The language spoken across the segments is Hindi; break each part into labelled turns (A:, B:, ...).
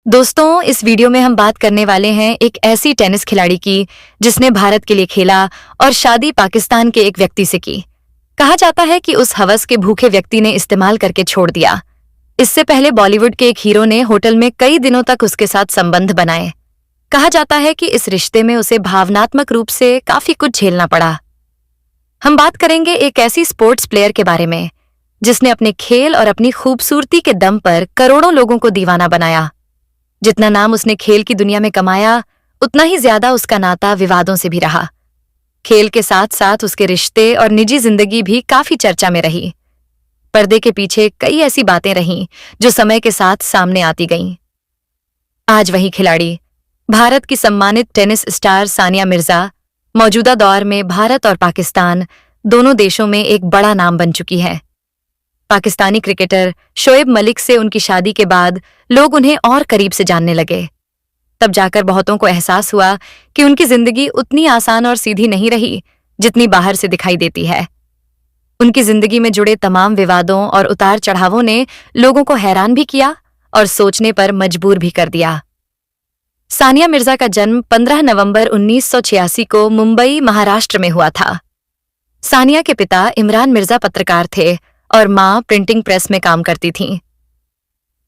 A: दोस्तों, इस वीडियो में हम बात करने वाले हैं एक ऐसी टेनिस खिलाड़ी की जिसने भारत के लिए खेला और शादी पाकिस्तान के एक व्यक्ति से की। कहा जाता है कि उस हवस के भूखे व्यक्ति ने इस्तेमाल करके छोड़ दिया। इससे पहले बॉलीवुड के एक हीरो ने होटल में कई दिनों तक उसके साथ संबंध बनाए। कहा जाता है कि इस रिश्ते में उसे भावनात्मक रूप से काफी कुछ झेलना पड़ा। हम बात करेंगे एक ऐसी स्पोर्ट्स प्लेयर के बारे में जिसने अपने खेल और अपनी खूबसूरती के दम पर करोड़ों लोगों को दीवाना बनाया। जितना नाम उसने खेल की दुनिया में कमाया, उतना ही ज्यादा उसका नाता विवादों से भी रहा। खेल के साथ साथ उसके रिश्ते और निजी जिंदगी भी काफी चर्चा में रही। पर्दे के पीछे कई ऐसी बातें रहीं जो समय के साथ सामने आती गईं। आज वही खिलाड़ी, भारत की सम्मानित टेनिस स्टार सानिया मिर्जा, मौजूदा दौर में भारत और पाकिस्तान दोनों देशों में एक बड़ा नाम बन चुकी है। पाकिस्तानी क्रिकेटर शोएब मलिक से उनकी शादी के बाद लोग उन्हें और करीब से जानने लगे। तब जाकर बहुतों को एहसास हुआ कि उनकी जिंदगी उतनी आसान और सीधी नहीं रही जितनी बाहर से दिखाई देती है। उनकी जिंदगी में जुड़े तमाम विवादों और उतार चढ़ावों ने लोगों को हैरान भी किया और सोचने पर मजबूर भी कर दिया। सानिया मिर्जा का जन्म 15 नवंबर 1986 को मुंबई, महाराष्ट्र में हुआ था। सानिया के पिता इमरान मिर्जा पत्रकार थे और मां प्रिंटिंग प्रेस में काम करती थीं।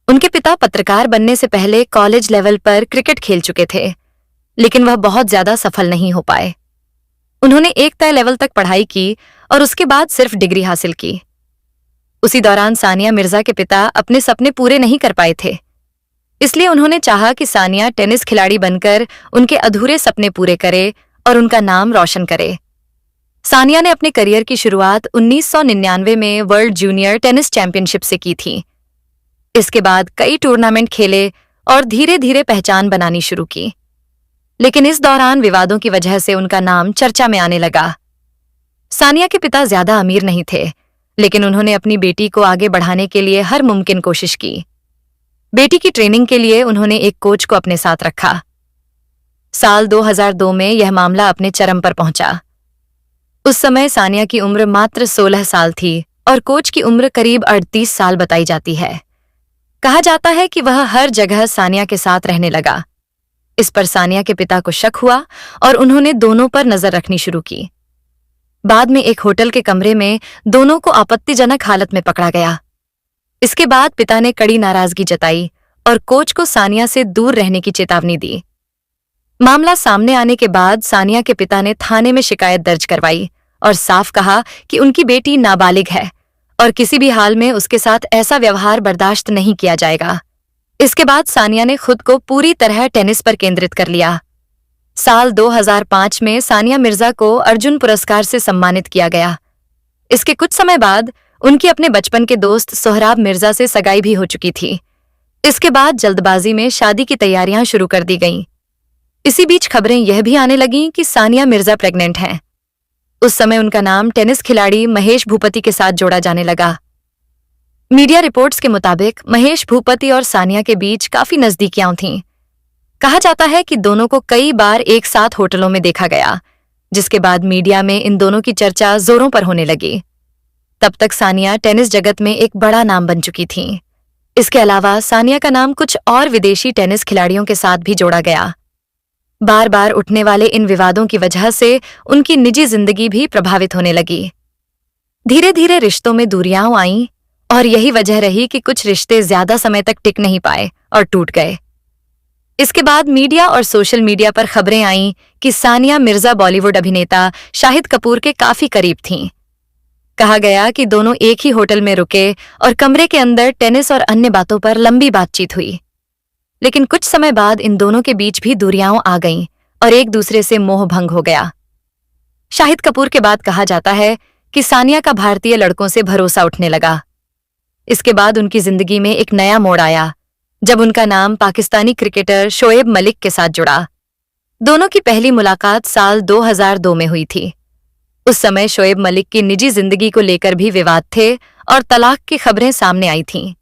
A: उनके पिता पत्रकार बनने से पहले कॉलेज लेवल पर क्रिकेट खेल चुके थे, लेकिन वह बहुत ज्यादा सफल नहीं हो पाए। उन्होंने एक तय लेवल तक पढ़ाई की और उसके बाद सिर्फ डिग्री हासिल की। उसी दौरान सानिया मिर्जा के पिता अपने सपने पूरे नहीं कर पाए थे, इसलिए उन्होंने चाहा कि सानिया टेनिस खिलाड़ी बनकर उनके अधूरे सपने पूरे करे और उनका नाम रोशन करे। सानिया ने अपने करियर की शुरुआत 1999 में वर्ल्ड जूनियर टेनिस चैंपियनशिप से की थी। इसके बाद कई टूर्नामेंट खेले और धीरे धीरे पहचान बनानी शुरू की, लेकिन इस दौरान विवादों की वजह से उनका नाम चर्चा में आने लगा। सानिया के पिता ज्यादा अमीर नहीं थे, लेकिन उन्होंने अपनी बेटी को आगे बढ़ाने के लिए हर मुमकिन कोशिश की। बेटी की ट्रेनिंग के लिए उन्होंने एक कोच को अपने साथ रखा। साल 2002 में यह मामला अपने चरम पर पहुंचा। उस समय सानिया की उम्र मात्र 16 साल थी और कोच की उम्र करीब 38 साल बताई जाती है। कहा जाता है कि वह हर जगह सानिया के साथ रहने लगा। इस पर सानिया के पिता को शक हुआ और उन्होंने दोनों पर नजर रखनी शुरू की। बाद में एक होटल के कमरे में दोनों को आपत्तिजनक हालत में पकड़ा गया। इसके बाद पिता ने कड़ी नाराजगी जताई और कोच को सानिया से दूर रहने की चेतावनी दी। मामला सामने आने के बाद सानिया के पिता ने थाने में शिकायत दर्ज करवाई और साफ कहा कि उनकी बेटी नाबालिग है और किसी भी हाल में उसके साथ ऐसा व्यवहार बर्दाश्त नहीं किया जाएगा। इसके बाद सानिया ने खुद को पूरी तरह टेनिस पर केंद्रित कर लिया। साल 2005 में सानिया मिर्जा को अर्जुन पुरस्कार से सम्मानित किया गया। इसके कुछ समय बाद उनकी अपने बचपन के दोस्त सोहराब मिर्जा से सगाई भी हो चुकी थी। इसके बाद जल्दबाजी में शादी की तैयारियां शुरू कर दी गईं। इसी बीच खबरें यह भी आने लगीं कि सानिया मिर्जा प्रेग्नेंट हैं। उस समय उनका नाम टेनिस खिलाड़ी महेश भूपति के साथ जोड़ा जाने लगा। मीडिया रिपोर्ट्स के मुताबिक महेश भूपति और सानिया के बीच काफी नजदीकियां थीं। कहा जाता है कि दोनों को कई बार एक साथ होटलों में देखा गया, जिसके बाद मीडिया में इन दोनों की चर्चा जोरों पर होने लगी। तब तक सानिया टेनिस जगत में एक बड़ा नाम बन चुकी थीं। इसके अलावा सानिया का नाम कुछ और विदेशी टेनिस खिलाड़ियों के साथ भी जोड़ा गया। बार बार उठने वाले इन विवादों की वजह से उनकी निजी जिंदगी भी प्रभावित होने लगी। धीरे धीरे रिश्तों में दूरियां आईं और यही वजह रही कि कुछ रिश्ते ज्यादा समय तक टिक नहीं पाए और टूट गए। इसके बाद मीडिया और सोशल मीडिया पर खबरें आईं कि सानिया मिर्जा बॉलीवुड अभिनेता शाहिद कपूर के काफी करीब थीं। कहा गया कि दोनों एक ही होटल में रुके और कमरे के अंदर टेनिस और अन्य बातों पर लंबी बातचीत हुई। लेकिन कुछ समय बाद इन दोनों के बीच भी दूरियां आ गईं और एक दूसरे से मोह भंग हो गया। शाहिद कपूर के बाद कहा जाता है कि सानिया का भारतीय लड़कों से भरोसा उठने लगा। इसके बाद उनकी जिंदगी में एक नया मोड़ आया जब उनका नाम पाकिस्तानी क्रिकेटर शोएब मलिक के साथ जुड़ा। दोनों की पहली मुलाकात साल 2002 में हुई थी। उस समय शोएब मलिक की निजी जिंदगी को लेकर भी विवाद थे और तलाक की खबरें सामने आई थीं।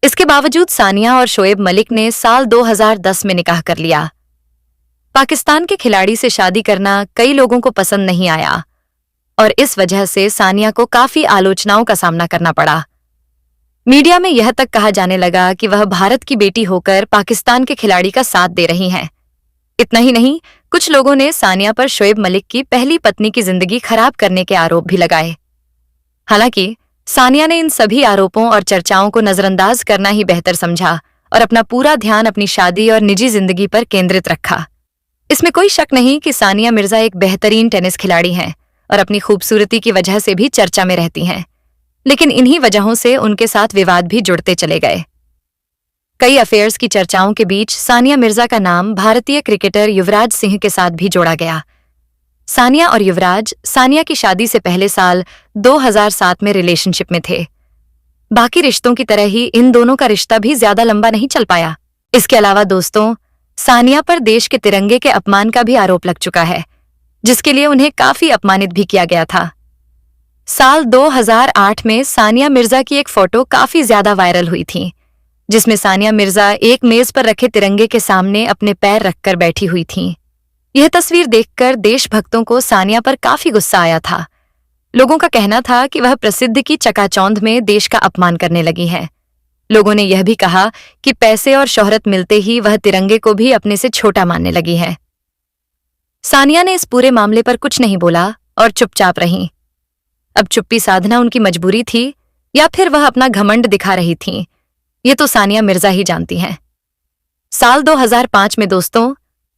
A: इसके बावजूद सानिया और शोएब मलिक ने साल 2010 में निकाह कर लिया। पाकिस्तान के खिलाड़ी से शादी करना कई लोगों को पसंद नहीं आया और इस वजह से सानिया को काफी आलोचनाओं का सामना करना पड़ा। मीडिया में यह तक कहा जाने लगा कि वह भारत की बेटी होकर पाकिस्तान के खिलाड़ी का साथ दे रही हैं। इतना ही नहीं, कुछ लोगों ने सानिया पर शोएब मलिक की पहली पत्नी की जिंदगी खराब करने के आरोप भी लगाए। हालांकि सानिया ने इन सभी आरोपों और चर्चाओं को नजरअंदाज करना ही बेहतर समझा और अपना पूरा ध्यान अपनी शादी और निजी जिंदगी पर केंद्रित रखा। इसमें कोई शक नहीं कि सानिया मिर्जा एक बेहतरीन टेनिस खिलाड़ी हैं और अपनी खूबसूरती की वजह से भी चर्चा में रहती हैं, लेकिन इन्हीं वजहों से उनके साथ विवाद भी जुड़ते चले गए। कई अफेयर्स की चर्चाओं के बीच सानिया मिर्जा का नाम भारतीय क्रिकेटर युवराज सिंह के साथ भी जोड़ा गया। सानिया और युवराज सानिया की शादी से पहले साल 2007 में रिलेशनशिप में थे। बाकी रिश्तों की तरह ही इन दोनों का रिश्ता भी ज्यादा लंबा नहीं चल पाया। इसके अलावा दोस्तों, सानिया पर देश के तिरंगे के अपमान का भी आरोप लग चुका है, जिसके लिए उन्हें काफी अपमानित भी किया गया था। साल 2008 में सानिया मिर्जा की एक फोटो काफी ज्यादा वायरल हुई थी, जिसमें सानिया मिर्जा एक मेज पर रखे तिरंगे के सामने अपने पैर रखकर बैठी हुई थीं। यह तस्वीर देखकर देशभक्तों को सानिया पर काफी गुस्सा आया था। लोगों का कहना था कि वह प्रसिद्ध की चकाचौंध में देश का अपमान करने लगी है। लोगों ने यह भी कहा कि पैसे और शोहरत मिलते ही वह तिरंगे को भी अपने से छोटा मानने लगी है। सानिया ने इस पूरे मामले पर कुछ नहीं बोला और चुपचाप रहीं। अब चुप्पी साधना उनकी मजबूरी थी या फिर वह अपना घमंड दिखा रही थीं, ये तो सानिया मिर्जा ही जानती हैं। साल 2005 में दोस्तों,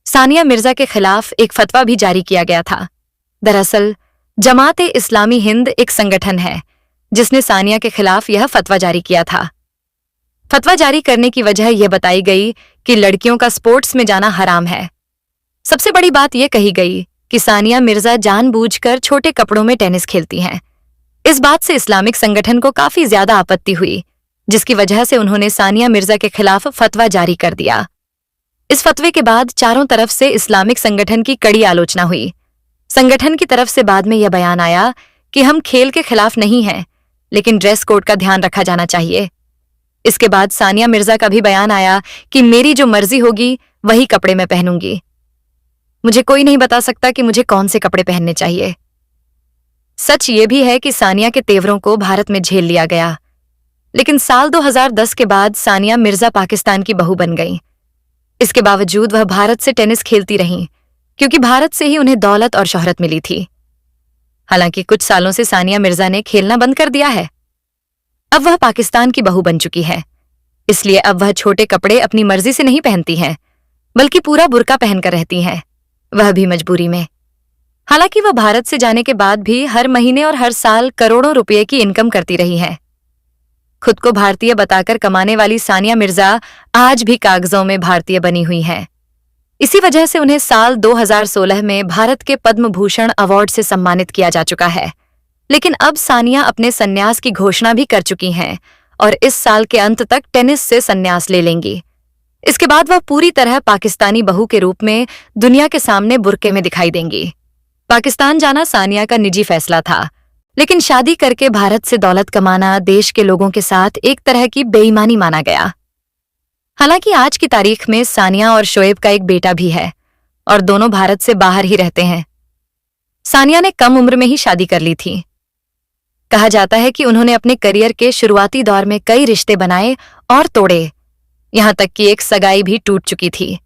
A: सानिया मिर्जा के खिलाफ एक फतवा भी जारी किया गया था। दरअसल जमात-ए-इस्लामी हिंद एक संगठन है जिसने सानिया के खिलाफ यह फतवा जारी किया था। फतवा जारी करने की वजह यह बताई गई कि लड़कियों का स्पोर्ट्स में जाना हराम है। सबसे बड़ी बात यह कही गई कि सानिया मिर्जा जानबूझकर छोटे कपड़ों में टेनिस खेलती हैं। इस बात से इस्लामिक संगठन को काफी ज्यादा आपत्ति हुई, जिसकी वजह से उन्होंने सानिया मिर्जा के खिलाफ फतवा जारी कर दिया। इस फतवे के बाद चारों तरफ से इस्लामिक संगठन की कड़ी आलोचना हुई। संगठन की तरफ से बाद में यह बयान आया कि हम खेल के खिलाफ नहीं हैं, लेकिन ड्रेस कोड का ध्यान रखा जाना चाहिए। इसके बाद सानिया मिर्जा का भी बयान आया कि मेरी जो मर्जी होगी वही कपड़े मैं पहनूंगी। मुझे कोई नहीं बता सकता कि मुझे कौन से कपड़े पहनने चाहिए। सच ये भी है कि सानिया के तेवरों को भारत में झेल लिया गया, लेकिन साल 2010 के बाद सानिया मिर्जा पाकिस्तान की बहू बन गईं। इसके बावजूद वह भारत से टेनिस खेलती रहीं, क्योंकि भारत से ही उन्हें दौलत और शोहरत मिली थी। हालांकि कुछ सालों से सानिया मिर्जा ने खेलना बंद कर दिया है। अब वह पाकिस्तान की बहू बन चुकी है, इसलिए अब वह छोटे कपड़े अपनी मर्जी से नहीं पहनती हैं, बल्कि पूरा बुर्का पहनकर रहती हैं, वह भी मजबूरी में। हालांकि वह भारत से जाने के बाद भी हर महीने और हर साल करोड़ों रुपए की इनकम करती रही है। खुद को भारतीय बताकर कमाने वाली सानिया मिर्जा आज भी कागजों में भारतीय बनी हुई हैं। इसी वजह से उन्हें साल 2016 में भारत के पद्म भूषण अवार्ड से सम्मानित किया जा चुका है। लेकिन अब सानिया अपने संन्यास की घोषणा भी कर चुकी हैं और इस साल के अंत तक टेनिस से संन्यास ले लेंगी। इसके बाद वह पूरी तरह पाकिस्तानी बहू के रूप में दुनिया के सामने बुर्के में दिखाई देंगी। पाकिस्तान जाना सानिया का निजी फैसला था, लेकिन शादी करके भारत से दौलत कमाना देश के लोगों के साथ एक तरह की बेईमानी माना गया। हालांकि आज की तारीख में सानिया और शोएब का एक बेटा भी है और दोनों भारत से बाहर ही रहते हैं। सानिया ने कम उम्र में ही शादी कर ली थी। कहा जाता है कि उन्होंने अपने करियर के शुरुआती दौर में कई रिश्ते बनाए और तोड़े, यहां तक कि एक सगाई भी टूट चुकी थी।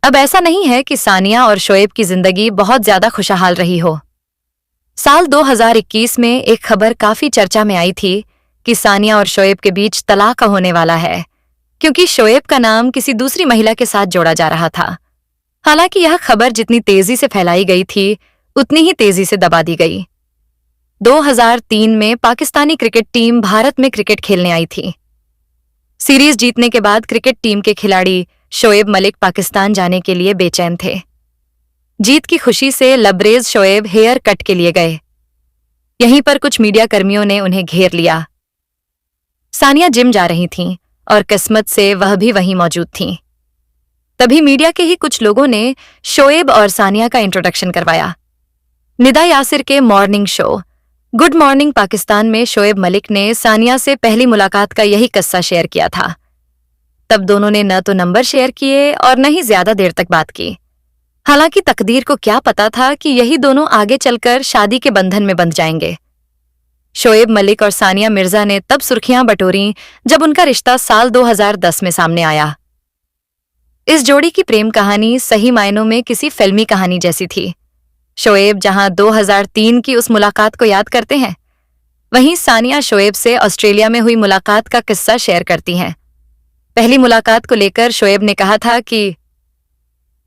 A: अब ऐसा नहीं है कि सानिया और शोएब की जिंदगी बहुत ज्यादा खुशहाल रही हो। साल 2021 में एक खबर काफी चर्चा में आई थी कि सानिया और शोएब के बीच तलाक होने वाला है, क्योंकि शोएब का नाम किसी दूसरी महिला के साथ जोड़ा जा रहा था। हालांकि यह खबर जितनी तेजी से फैलाई गई थी, उतनी ही तेजी से दबा दी गई। 2003 में पाकिस्तानी क्रिकेट टीम भारत में क्रिकेट खेलने आई थी। सीरीज जीतने के बाद क्रिकेट टीम के खिलाड़ी शोएब मलिक पाकिस्तान जाने के लिए बेचैन थे। जीत की खुशी से लबरेज शोएब हेयर कट के लिए गए। यहीं पर कुछ मीडिया कर्मियों ने उन्हें घेर लिया। सानिया जिम जा रही थीं और किस्मत से वह भी वहीं मौजूद थीं। तभी मीडिया के ही कुछ लोगों ने शोएब और सानिया का इंट्रोडक्शन करवाया। निदा यासिर के morning show good morning Pakistan में शोएब मलिक ने सानिया से पहली मुलाकात का यही किस्सा शेयर किया था। तब दोनों ने न तो नंबर शेयर किए और न ही ज्यादा देर तक बात की। हालांकि तकदीर को क्या पता था कि यही दोनों आगे चलकर शादी के बंधन में बंध जाएंगे। शोएब मलिक और सानिया मिर्जा ने तब सुर्खियां बटोरी जब उनका रिश्ता साल 2010 में सामने आया। इस जोड़ी की प्रेम कहानी सही मायनों में किसी फिल्मी कहानी जैसी थी। शोएब जहां 2003 की उस मुलाकात को याद करते हैं, वहीं सानिया शोएब से ऑस्ट्रेलिया में हुई मुलाकात का किस्सा शेयर करती हैं। पहली मुलाकात को लेकर शोएब ने कहा था कि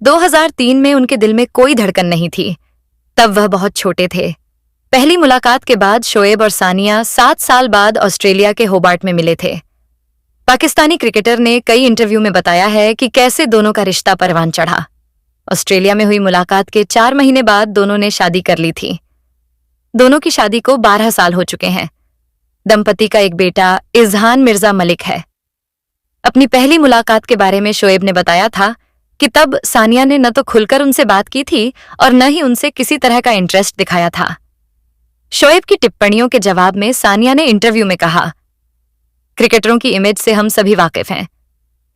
A: 2003 में उनके दिल में कोई धड़कन नहीं थी, तब वह बहुत छोटे थे। पहली मुलाकात के बाद शोएब और सानिया 7 साल बाद ऑस्ट्रेलिया के होबार्ट में मिले थे। पाकिस्तानी क्रिकेटर ने कई इंटरव्यू में बताया है कि कैसे दोनों का रिश्ता परवान चढ़ा। ऑस्ट्रेलिया में हुई मुलाकात के 4 महीने बाद दोनों ने शादी कर ली थी। दोनों की शादी को 12 साल हो चुके हैं। दंपति का एक बेटा इजहान मिर्जा मलिक है। अपनी पहली मुलाकात के बारे में शोएब ने बताया था कि तब सानिया ने न तो खुलकर उनसे बात की थी और न ही उनसे किसी तरह का इंटरेस्ट दिखाया था। शोएब की टिप्पणियों के जवाब में सानिया ने इंटरव्यू में कहा, क्रिकेटरों की इमेज से हम सभी वाकिफ हैं,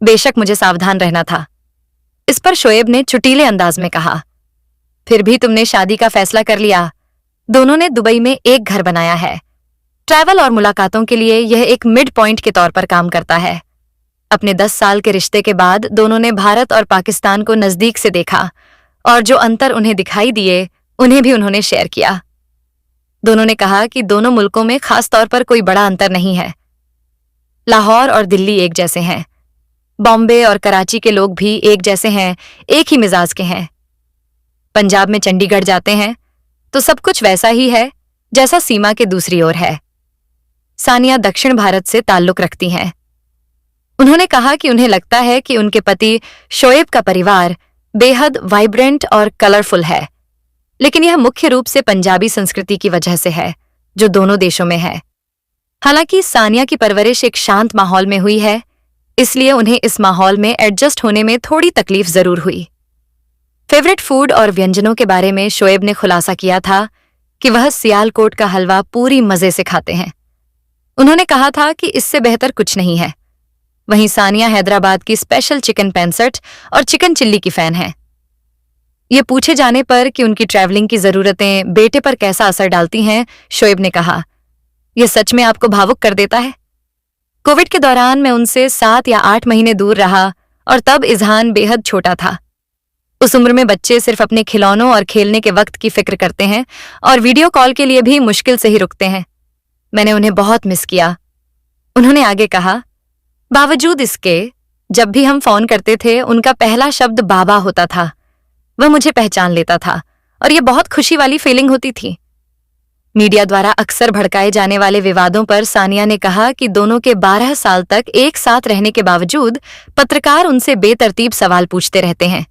A: बेशक मुझे सावधान रहना था। इस पर शोएब ने चुटीले अंदाज में कहा, फिर भी तुमने शादी का फैसला कर लिया। दोनों ने दुबई में एक घर बनाया है। ट्रैवल और मुलाकातों के लिए यह एक मिड पॉइंट के तौर पर काम करता है। अपने 10 साल के रिश्ते के बाद दोनों ने भारत और पाकिस्तान को नजदीक से देखा और जो अंतर उन्हें दिखाई दिए उन्हें भी उन्होंने शेयर किया। दोनों ने कहा कि दोनों मुल्कों में खास तौर पर कोई बड़ा अंतर नहीं है। लाहौर और दिल्ली एक जैसे हैं। बॉम्बे और कराची के लोग भी एक जैसे हैं, एक ही मिजाज के हैं। पंजाब में चंडीगढ़ जाते हैं तो सब कुछ वैसा ही है जैसा सीमा के दूसरी ओर है। सानिया दक्षिण भारत से ताल्लुक रखती हैं। उन्होंने कहा कि उन्हें लगता है कि उनके पति शोएब का परिवार बेहद वाइब्रेंट और कलरफुल है, लेकिन यह मुख्य रूप से पंजाबी संस्कृति की वजह से है जो दोनों देशों में है। हालांकि सानिया की परवरिश एक शांत माहौल में हुई है, इसलिए उन्हें इस माहौल में एडजस्ट होने में थोड़ी तकलीफ जरूर हुई। फेवरेट फूड और व्यंजनों के बारे में शोएब ने खुलासा किया था कि वह सियालकोट का हलवा पूरी मजे से खाते हैं। उन्होंने कहा था कि इससे बेहतर कुछ नहीं है। वहीं सानिया हैदराबाद की स्पेशल चिकन पेंसठ और चिकन चिल्ली की फैन है। ये पूछे जाने पर कि उनकी ट्रैवलिंग की जरूरतें बेटे पर कैसा असर डालती हैं, शोएब ने कहा, यह सच में आपको भावुक कर देता है। कोविड के दौरान मैं उनसे 7 या 8 महीने दूर रहा और तब इजहान बेहद छोटा था। उस उम्र में बच्चे सिर्फ अपने खिलौनों और खेलने के वक्त की फिक्र करते हैं और वीडियो कॉल के लिए भी मुश्किल से ही रुकते हैं। मैंने उन्हें बहुत मिस किया। उन्होंने आगे कहा, बावजूद इसके जब भी हम फोन करते थे उनका पहला शब्द बाबा होता था। वह मुझे पहचान लेता था और यह बहुत खुशी वाली फीलिंग होती थी। मीडिया द्वारा अक्सर भड़काए जाने वाले विवादों पर सानिया ने कहा कि दोनों के 12 साल तक एक साथ रहने के बावजूद पत्रकार उनसे बेतरतीब सवाल पूछते रहते हैं।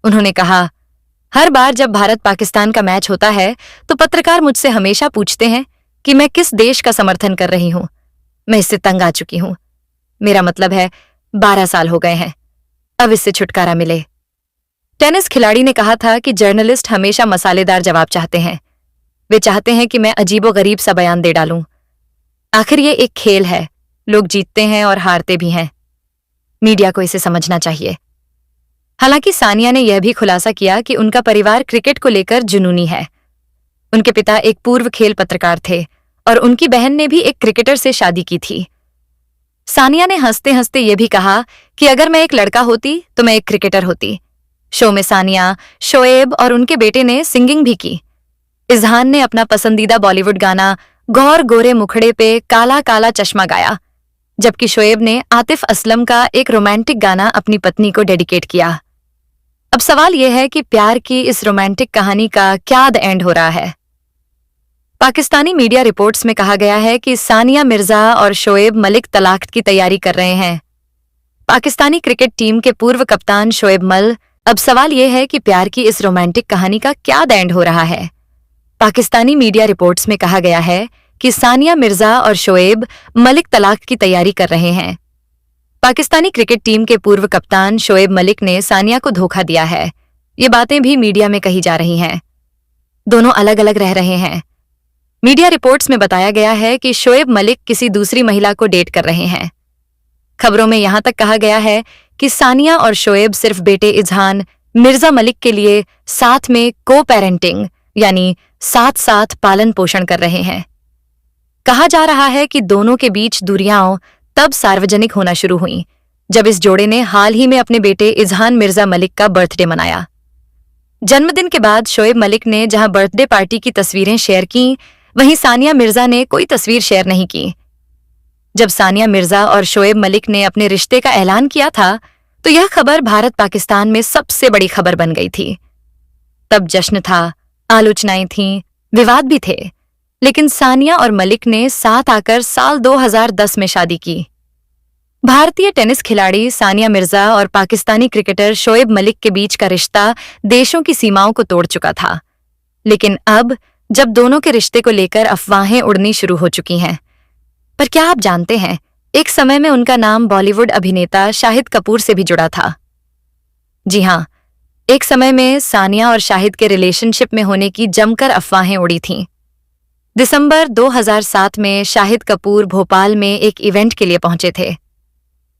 A: उन्होंने कहा, हर बार जब भारत पाकिस्तान का मैच होता है तो पत्रकार मुझसे हमेशा पूछते हैं कि मैं किस देश का समर्थन कर रही हूं। मैं इससे तंग आ चुकी हूं। मेरा मतलब है 12 साल हो गए हैं, अब इससे छुटकारा मिले। टेनिस खिलाड़ी ने कहा था कि जर्नलिस्ट हमेशा मसालेदार जवाब चाहते हैं। वे चाहते हैं कि मैं अजीबोगरीब सा बयान दे डालूं। आखिर ये एक खेल है, लोग जीतते हैं और हारते भी हैं। मीडिया को इसे समझना चाहिए। हालांकि सानिया ने यह भी खुलासा किया कि उनका परिवार क्रिकेट को लेकर जुनूनी है। उनके पिता एक पूर्व खेल पत्रकार थे और उनकी बहन ने भी एक क्रिकेटर से शादी की थी। सानिया ने हंसते हंसते यह भी कहा कि अगर मैं एक लड़का होती तो मैं एक क्रिकेटर होती। शो में सानिया, शोएब और उनके बेटे ने सिंगिंग भी की। इजहान ने अपना पसंदीदा बॉलीवुड गाना गौर गोरे मुखड़े पे काला काला चश्मा गाया, जबकि शोएब ने आतिफ असलम का एक रोमांटिक गाना अपनी पत्नी को डेडिकेट किया। अब सवाल यह है कि प्यार की इस रोमांटिक कहानी का क्या द एंड हो रहा है। पाकिस्तानी मीडिया रिपोर्ट्स में कहा गया है कि सानिया मिर्जा और शोएब मलिक तलाक की तैयारी कर रहे हैं। पाकिस्तानी क्रिकेट टीम के पूर्व कप्तान शोएब मल, अब सवाल यह है कि प्यार की इस रोमांटिक कहानी का क्या द एंड हो रहा है। पाकिस्तानी मीडिया रिपोर्ट्स में कहा गया है कि सानिया मिर्जा और शोएब मलिक तलाक की तैयारी कर रहे हैं। पाकिस्तानी क्रिकेट टीम के पूर्व कप्तान शोएब मलिक ने सानिया को धोखा दिया है। ये बातें भी मीडिया में कही जा रही हैं। दोनों अलग अलग रह रहे हैं। मीडिया रिपोर्ट्स में बताया गया है कि शोएब मलिक किसी दूसरी महिला को डेट कर रहे हैं। खबरों में यहां तक कहा गया है कि सानिया और शोएब सिर्फ बेटे इजहान मिर्जा मलिक के लिए साथ में को पेरेंटिंग यानी साथ साथ पालन पोषण कर रहे हैं। कहा जा रहा है कि दोनों के बीच दूरियां तब सार्वजनिक होना शुरू हुईं जब इस जोड़े ने हाल ही में अपने बेटे इजहान मिर्जा मलिक का बर्थडे मनाया। जन्मदिन के बाद शोएब मलिक ने जहां बर्थडे पार्टी की तस्वीरें शेयर की, वहीं सानिया मिर्जा ने कोई तस्वीर शेयर नहीं की। जब सानिया मिर्जा और शोएब मलिक ने अपने रिश्ते का ऐलान किया था तो यह खबर भारत पाकिस्तान में सबसे बड़ी खबर बन गई थी। तब जश्न था, आलोचनाएं थीं, विवाद भी थे, लेकिन सानिया और मलिक ने साथ आकर साल 2010 में शादी की। भारतीय टेनिस खिलाड़ी सानिया मिर्जा और पाकिस्तानी क्रिकेटर शोएब मलिक के बीच का रिश्ता देशों की सीमाओं को तोड़ चुका था। लेकिन अब जब दोनों के रिश्ते को लेकर अफवाहें उड़नी शुरू हो चुकी हैं, पर क्या आप जानते हैं, एक समय में उनका नाम बॉलीवुड अभिनेता शाहिद कपूर से भी जुड़ा था। जी हां, एक समय में सानिया और शाहिद के रिलेशनशिप में होने की जमकर अफवाहें उड़ी थीं। दिसंबर 2007 में शाहिद कपूर भोपाल में एक इवेंट के लिए पहुंचे थे।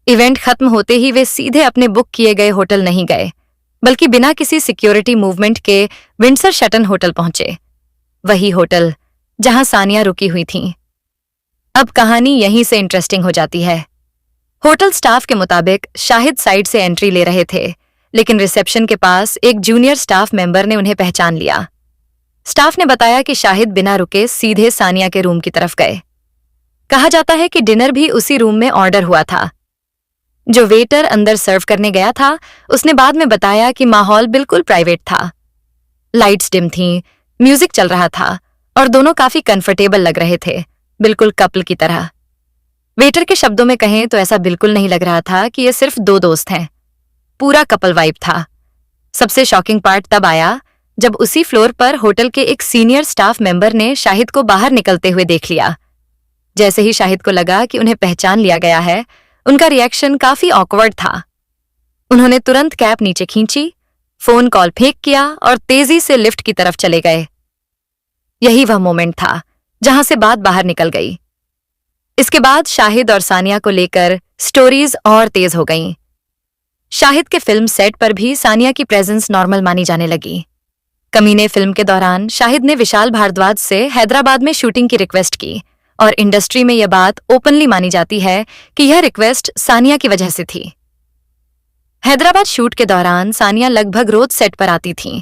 A: इवेंट खत्म होते ही वे सीधे अपने बुक किए गए होटल नहीं गए, बल्कि बिना किसी सिक्योरिटी मूवमेंट के विंडसर शेटन होटल पहुंचे, वही होटल जहां सानिया रुकी हुई थीं। अब कहानी यहीं से इंटरेस्टिंग हो जाती है। होटल स्टाफ के मुताबिक शाहिद साइड से एंट्री ले रहे थे, लेकिन रिसेप्शन के पास एक जूनियर स्टाफ मेंबर ने उन्हें पहचान लिया। स्टाफ ने बताया कि शाहिद बिना रुके सीधे सानिया के रूम की तरफ गए। कहा जाता है कि डिनर भी उसी रूम में ऑर्डर हुआ था। जो वेटर अंदर सर्व करने गया था, उसने बाद में बताया कि माहौल बिल्कुल प्राइवेट था। लाइट्स डिम थीं, म्यूजिक चल रहा था और दोनों काफी कंफर्टेबल लग रहे थे, बिल्कुल कपल की तरह। वेटर के शब्दों में कहें तो ऐसा बिल्कुल नहीं लग रहा था कि ये सिर्फ दो दोस्त हैं, पूरा कपल वाइब था। सबसे शॉकिंग पार्ट तब आया जब उसी फ्लोर पर होटल के एक सीनियर स्टाफ मेंबर ने शाहिद को बाहर निकलते हुए देख लिया। जैसे ही शाहिद को लगा कि उन्हें पहचान लिया गया है, उनका रिएक्शन काफी ऑकवर्ड था। उन्होंने तुरंत कैप नीचे खींची, फोन कॉल फेंक किया और तेजी से लिफ्ट की तरफ चले गए। यही वह मोमेंट था जहां से बात बाहर निकल गई। इसके बाद शाहिद और सानिया को लेकर स्टोरीज और तेज हो गईं। शाहिद के फिल्म सेट पर भी सानिया की प्रेजेंस नॉर्मल मानी जाने लगी। कमीने फिल्म के दौरान शाहिद ने विशाल भारद्वाज से हैदराबाद में शूटिंग की रिक्वेस्ट की और इंडस्ट्री में यह बात ओपनली मानी जाती है कि यह रिक्वेस्ट सानिया की वजह से थी। हैदराबाद शूट के दौरान सानिया लगभग रोज सेट पर आती थीं,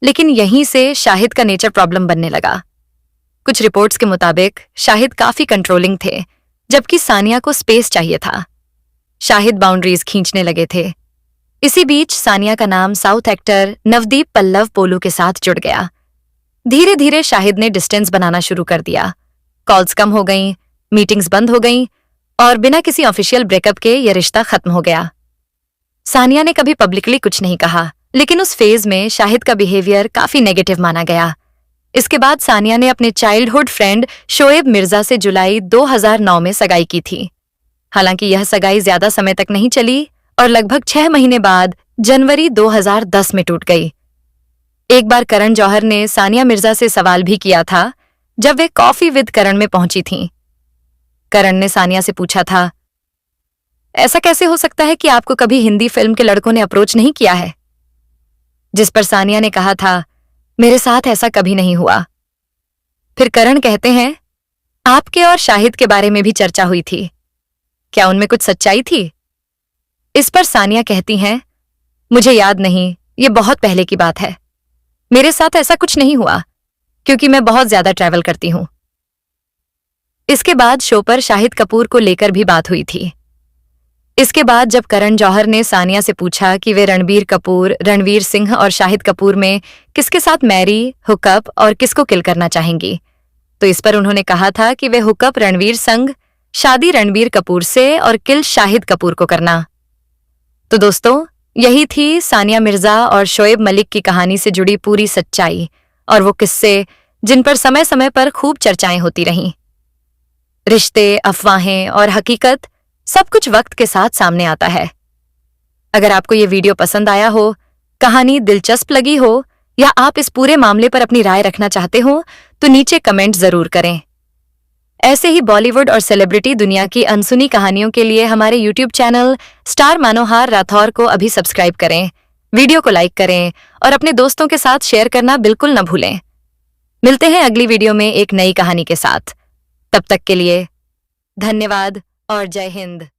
A: लेकिन यहीं से शाहिद का नेचर प्रॉब्लम बनने लगा। कुछ रिपोर्ट्स के मुताबिक शाहिद काफी कंट्रोलिंग थे, जबकि सानिया को स्पेस चाहिए था। शाहिद बाउंड्रीज खींचने लगे थे। इसी बीच सानिया का नाम साउथ एक्टर नवदीप पल्लव पोलू के साथ जुड़ गया। धीरे धीरे शाहिद ने डिस्टेंस बनाना शुरू कर दिया। कॉल्स कम हो गईं, मीटिंग्स बंद हो गईं और बिना किसी ऑफिशियल ब्रेकअप के यह रिश्ता खत्म हो गया। सानिया ने कभी पब्लिकली कुछ नहीं कहा, लेकिन उस फेज में शाहिद का बिहेवियर काफी नेगेटिव माना गया। इसके बाद सानिया ने अपने चाइल्डहुड फ्रेंड शोएब मिर्जा से जुलाई 2009 में सगाई की थी। हालांकि यह सगाई ज्यादा समय तक नहीं चली और लगभग 6 महीने बाद जनवरी 2010 में टूट गई। एक बार करण जौहर ने सानिया मिर्जा से सवाल भी किया था जब वे कॉफी विद करण में पहुंची थीं। करण ने सानिया से पूछा था, ऐसा कैसे हो सकता है कि आपको कभी हिंदी फिल्म के लड़कों ने अप्रोच नहीं किया है? जिस पर सानिया ने कहा था, मेरे साथ ऐसा कभी नहीं हुआ। फिर करण कहते हैं, आपके और शाहिद के बारे में भी चर्चा हुई थी, क्या उनमें कुछ सच्चाई थी? इस पर सानिया कहती हैं, मुझे याद नहीं, ये बहुत पहले की बात है। मेरे साथ ऐसा कुछ नहीं हुआ क्योंकि मैं बहुत ज्यादा ट्रैवल करती हूं। इसके बाद शो पर शाहिद कपूर को लेकर भी बात हुई थी। इसके बाद जब करण जौहर ने सानिया से पूछा कि वे रणबीर कपूर, रणवीर सिंह और शाहिद कपूर में किसके साथ मैरी, हुकअप और किसको किल करना चाहेंगी, तो इस पर उन्होंने कहा था कि वे हुकअप रणवीर संग, शादी रणबीर कपूर से और किल शाहिद कपूर को करना। तो दोस्तों, यही थी सानिया मिर्जा और शोएब मलिक की कहानी से जुड़ी पूरी सच्चाई और वो किस्से जिन पर समय समय पर खूब चर्चाएं होती रहीं। रिश्ते, अफवाहें और हकीकत सब कुछ वक्त के साथ सामने आता है। अगर आपको ये वीडियो पसंद आया हो, कहानी दिलचस्प लगी हो या आप इस पूरे मामले पर अपनी राय रखना चाहते हो तो नीचे कमेंट जरूर करें। ऐसे ही बॉलीवुड और सेलिब्रिटी दुनिया की अनसुनी कहानियों के लिए हमारे यूट्यूब चैनल स्टार मनोहर राठौर को अभी सब्सक्राइब करें, वीडियो को लाइक करें और अपने दोस्तों के साथ शेयर करना बिल्कुल न भूलें। मिलते हैं अगली वीडियो में एक नई कहानी के साथ। तब तक के लिए धन्यवाद और जय हिंद।